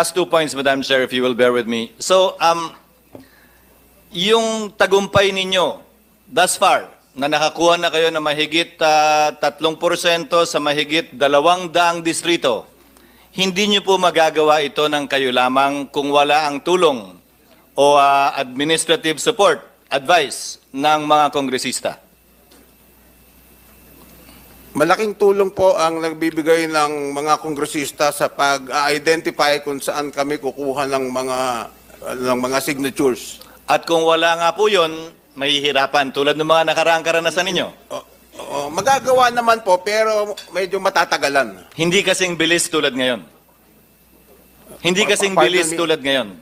Last 2 points, Madam Chair, if you will bear with me. So, yung tagumpay ninyo, thus far, na nakakuha na kayo na mahigit 3% sa mahigit 200 distrito, hindi nyo po magagawa ito ng kayo lamang kung wala ang tulong o administrative support, advice ng mga kongresista. Malaking tulong po ang nagbibigay ng mga kongresista sa pag-identify kung saan kami kukuha ng mga signatures. At kung wala nga po yun, mahihirapan tulad ng mga nakaraang karanasan ninyo. Magagawa naman po pero medyo matatagalan. Hindi kasing bilis tulad ngayon. Hindi kasing bilis tulad ngayon.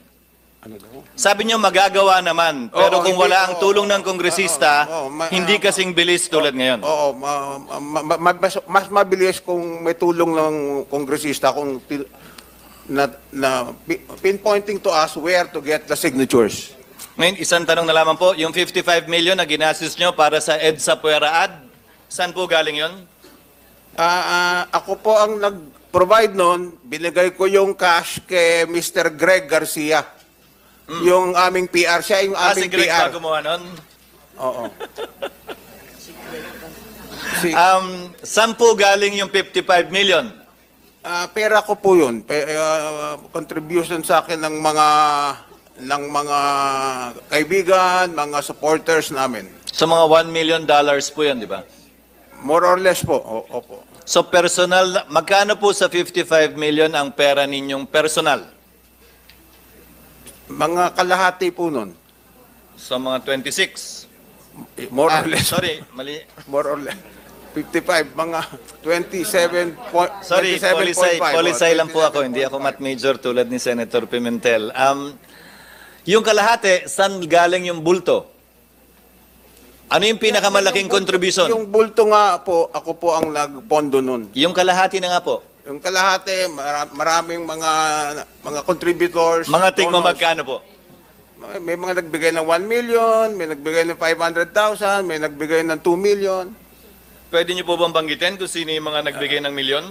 Sabi nyo magagawa naman, pero kung wala ang tulong ng kongresista, hindi kasing bilis tulad ngayon. Oo, mas mabilis kung may tulong ng kongresista kung pinpointing to us where to get the signatures. Ngayon, isang tanong na lamang po, yung 55 million na ginastos nyo para sa EDSA Puera Ad, saan po galing yun? Ako po ang nag-provide noon, binigay ko yung cash kay Mr. Greg Garcia. Yung aming PR, siya yung aming si Greg PR. pa gumawa nun? Oo. Saan po galing yung 55 million? Pera ko po yun. Contribution sa akin ng mga kaibigan, mga supporters namin. So mga $1 million po yun, di ba? More or less po. Opo. So personal, magkano po sa 55 million ang pera ninyong personal? Mga kalahati po nun. So mga 26? More or less. Sorry, mali. More or less. 55, mga 27 Sorry, 27.5. polisay lang po ako. Hindi ako math major tulad ni Senator Pimentel. Yung kalahati, saan galing yung bulto? Ano yung pinakamalaking contribution? Yung bulto nga po, ako po ang nagpondo nun. Yung kalahati na nga po. Yung kalahati, maraming mga contributors. Mga tingmo magkano po? May mga nagbigay ng 1 million, may nagbigay ng 500,000, may nagbigay ng 2 million. Pwede niyo po bang banggitin kung sino yung mga nagbigay ng milyon?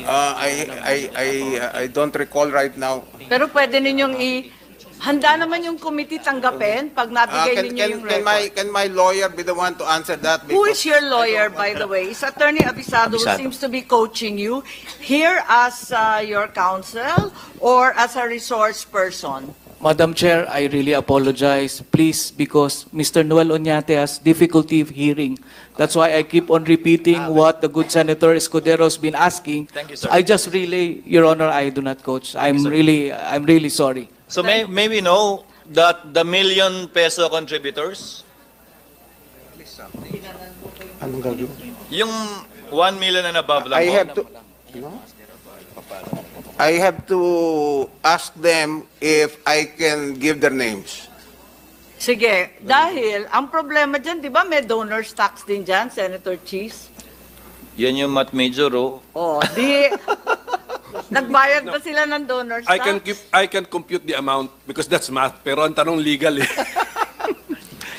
I don't recall right now. Pero pwede ninyong handa naman yung committee tanggapin pag nabigay ninyo yung record. Can my lawyer be the one to answer that? Who is your lawyer, by the way? Is Attorney Abisado who seems to be coaching you here as your counsel or as a resource person? Madam Chair, I really apologize. Please, because Mr. Noel Oñate has difficulty hearing. That's why I keep on repeating what the good Senator Escudero has been asking. Thank you, sir. I just really, Your Honor, I do not coach. I'm really sorry. So may we know that the million peso contributors, Anong gagawin? yung 1 million and above lang I po, have to ask them if I can give their names. Sige, dahil ang problema dyan, di ba may donors tax din dyan, Senator Cheese? yan yung math major, oh. Oh, di... Nagbayad ba sila ng donors tax? I can compute the amount because that's math. Pero ang tanong legal eh.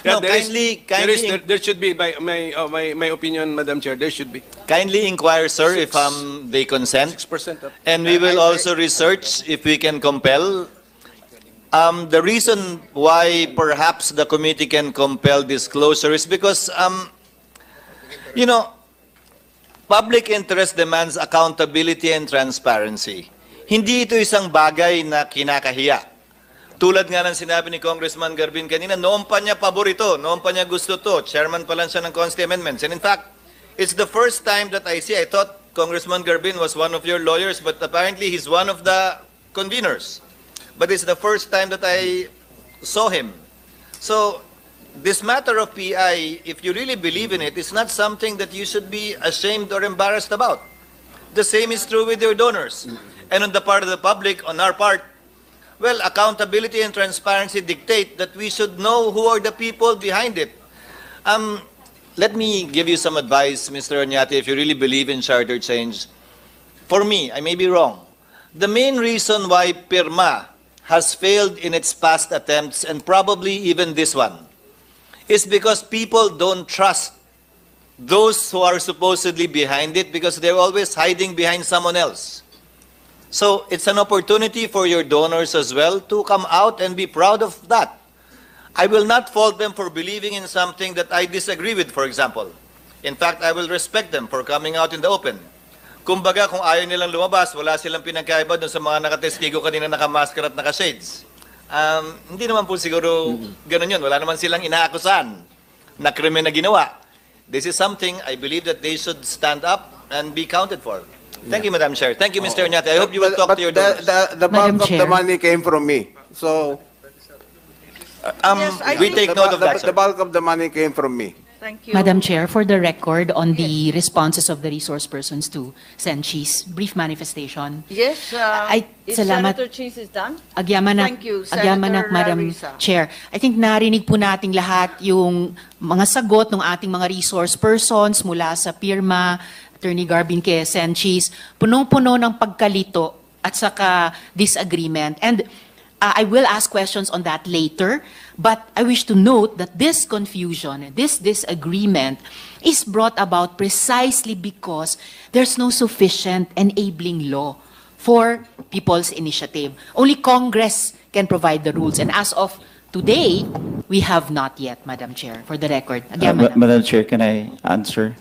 No, There should be, my opinion, Madam Chair, there should be. Kindly inquire, sir, if they consent. 6% of. And we will also research if we can compel. The reason why perhaps the committee can compel disclosure is because, you know, public interest demands accountability and transparency. Hindi ito isang bagay na kinakahiya. Tulad nga ng sinabi ni Congressman Garbin kanina, noon pa niya paborito, noon pa niya gusto to. Chairman pa lang siya ng Constitution Amendments. And in fact, it's the first time that I see, I thought Congressman Garbin was one of your lawyers, but apparently he's one of the conveners. But it's the first time that I saw him. So, this matter of PI, if you really believe in it, it's not something that you should be ashamed or embarrassed about. The same is true with your donors. And on the part of the public, on our part, well, accountability and transparency dictate that we should know who are the people behind it. Let me give you some advice, Mr. Oñate, if you really believe in charter change. For me, I may be wrong. The main reason why PIRMA has failed in its past attempts, and probably even this one, is because people don't trust those who are supposedly behind it because they're always hiding behind someone else. So it's an opportunity for your donors as well to come out and be proud of that. I will not fault them for believing in something that I disagree with, for example. In fact, I will respect them for coming out in the open. Kumbaga, kung ayaw nilang lumabas, wala silang pinagkaiba dun sa mga nakatestigo kanina nakamasker at nakashades. Hindi naman po siguro ganun yun. Wala naman silang inaakusan na krimen na ginawa. This is something I believe that they should stand up and be counted for. Thank you, Madam Chair. Thank you, Mr. Oñate. I hope you will talk to your donors. The bulk of the money came from me. So, Yes, I we think- take note of that, the sir. bulk of the money came from me. Thank you. Madam Chair, for the record, on the responses of the resource persons to Senchi's brief manifestation, Yes, if salamat. Senator Cheese is done. Agyamanak, Thank you, agyamanak, Senator Madam Risa. Chair. I think narinig po nating lahat yung mga sagot ng ating mga resource persons mula sa pirma, Attorney Garbin kay Senchis, punong-puno ng pagkalito at saka disagreement. And I will ask questions on that later, but I wish to note that this confusion, this disagreement is brought about precisely because there's no sufficient enabling law for people's initiative. Only Congress can provide the rules. And as of today, we have not yet, Madam Chair, for the record. Again, Madam. Madam Chair, can I answer?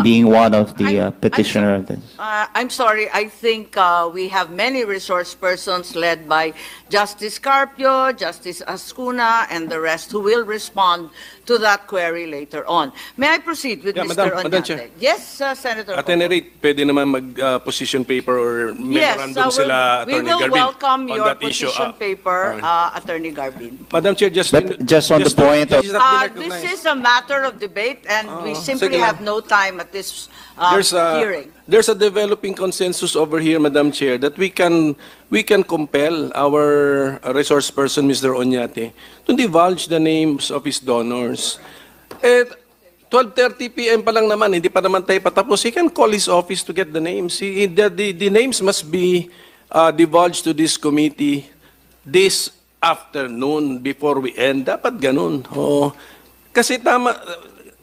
Being one of the petitioner of this. I'm sorry, I think we have many resource persons led by Justice Carpio, Justice Ascuna, and the rest who will respond to that query later on. May I proceed with Yeah, Mr. Madam Oñate? Chair. Yes, Senator. At any rate, pwede naman mag-position paper or Yes, memorandum sila, we Attorney will Garbin, welcome on your that issue. position paper, alright. Attorney Garbin. Madam Chair, just on the point of- just not be This recognized. is a matter of debate, and we simply sige lang. have no time at this hearing. There's a developing consensus over here, Madam Chair, that we can compel our resource person, Mr. Oñate, to divulge the names of his donors. 12:30 p.m. pa lang naman, hindi pa naman tayo patapos. He can call his office to get the names. The names must be divulged to this committee this afternoon before we end. Dapat ganun. Oh. Kasi tama,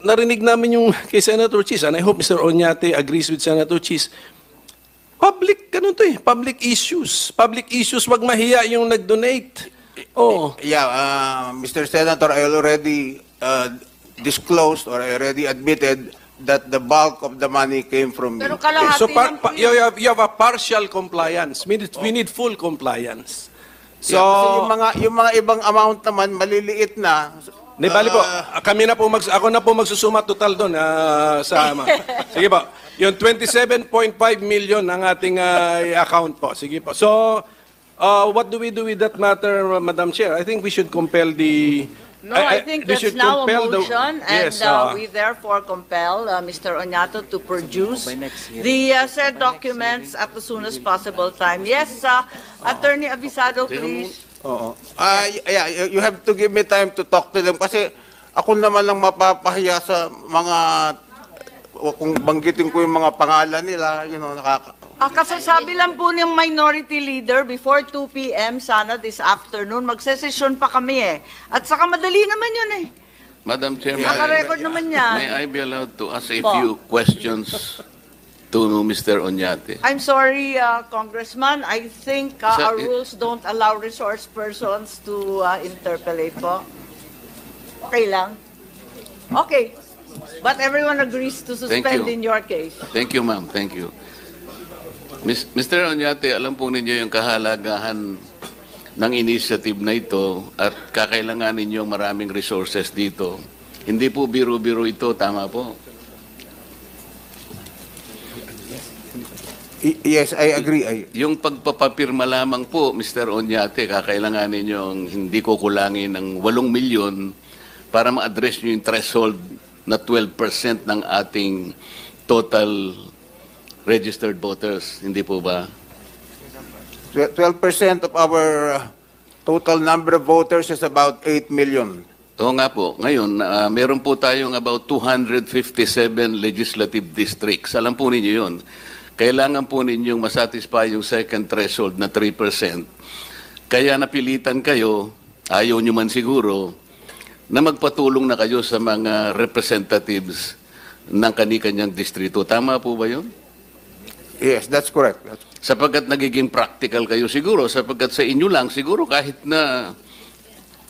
narinig namin yung kay Senator Cheese, and I hope Mr. Oñate agrees with Senator Cheese. Public, ganun to eh. Public issues. Public issues, wag mahiya yung nag-donate. Oh. Yeah, Mr. Senator, I already disclosed or I already admitted that the bulk of the money came from me. Pero kalahati So lang po yun. you have a partial compliance. We need full compliance. So, So, yung mga ibang amount naman, maliliit na. di bali po, ako na po magsusuma total doon sa sige po. Yung 27.5 million ang ating account po. Sige po. So, what do we do with that matter, Madam Chair? I think we should compel the No, I think we that's should now a compel the- motion, and Yes, we therefore compel Mr. Oñato to produce the said documents at the soonest possible time. Yes, Attorney Abisado, please. Oo. Yeah, you have to give me time to talk to them kasi ako naman lang mapapahiya sa mga kung banggitin ko yung mga pangalan nila, Kasasabi lang po ng minority leader before 2 p.m. sana this afternoon. Magsesesyon pa kami eh. At saka madali naman yun eh. Madam Chairman, Naka-record naman yan. may I be allowed to ask a Po. few questions to Mr. Oñate? I'm sorry, Congressman. I think our rules don't allow resource persons to interpellate po. Okay lang? Okay. But everyone agrees to suspend you. in your case. Thank you, ma'am. Thank you. Mr. Oñate, alam po ninyo yung kahalagahan ng initiative na ito at kakailanganin niyo maraming resources dito. Hindi po biro-biro ito, tama po? Yes, I agree. Yung pagpapapirma lamang po, Mr. Oñate, kakailanganin niyo hindi ko kulangin ng 8 milyon para ma-address niyo yung threshold na 12% ng ating total registered voters. Hindi po ba? 12% of our total number of voters is about 8 million. Oo nga po. Ngayon, meron po tayong about 257 legislative districts. Alam po ninyo yun. Kailangan po ninyong masatisfy yung second threshold na 3%. Kaya napilitan kayo, ayaw nyo man siguro, na magpatulong na kayo sa mga representatives ng kani-kanyang distrito. Tama po ba yun? Yes, that's correct. Sapagkat nagiging practical kayo siguro, sapagkat sa inyo lang siguro kahit na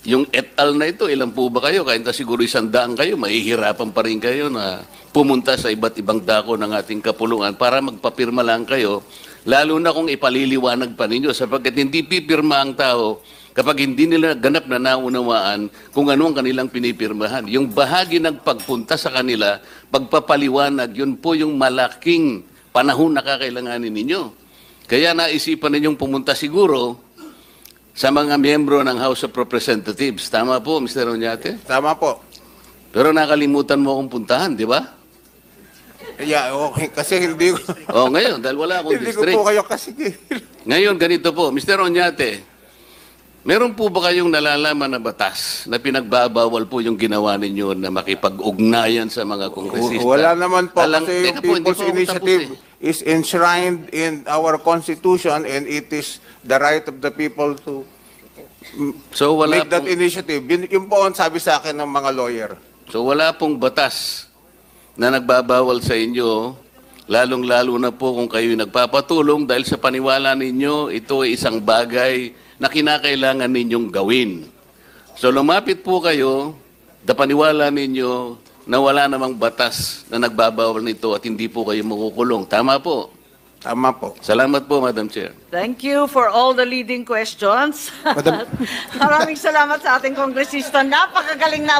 yung et al na ito, ilan po ba kayo? Kahit na siguro 100 kayo, mahihirapan pa rin kayo na pumunta sa iba't ibang dako ng ating kapulungan para magpapirma lang kayo, lalo na kung ipaliliwanag pa ninyo, sapagkat hindi pipirma ang tao kapag hindi nila ganap na naunawaan kung ano ang kanilang pinipirmahan. Yung bahagi ng pagpunta sa kanila, pagpapaliwanag, yun po yung malaking panahon na kakailanganin ninyo. Kaya naisipan ninyong pumunta siguro sa mga miyembro ng House of Representatives. Tama po, Mr. Oñate? Tama po. Pero nakalimutan mo akong puntahan, di ba? Yeah, okay. Kasi hindi ko... O, ngayon, dahil wala akong hindi ko district. po kayo kasi... Ngayon, ganito po, Mr. Oñate, meron po ba kayong nalalaman na batas na pinagbabawal po yung ginawa ninyo na makipag-ugnayan sa mga kongresista? Wala naman po kasi yung Teka po, hindi People's po ako Initiative tapos is enshrined in our Constitution and it is the right of the people to So, wala make that pong, initiative. Yun po ang sabi sa akin ng mga lawyer. so wala pong batas na nagbabawal sa inyo, lalong-lalo na po kung kayo nagpapatulong dahil sa paniwala ninyo, ito ay isang bagay na kinakailangan ninyong gawin. So lumapit po kayo, paniwala ninyo na wala namang batas na nagbabawal nito at hindi po kayo makukulong. Tama po. Tama po. Salamat po, Madam Chair. Thank you for all the leading questions. Maraming salamat sa ating kongresista. Napakagaling na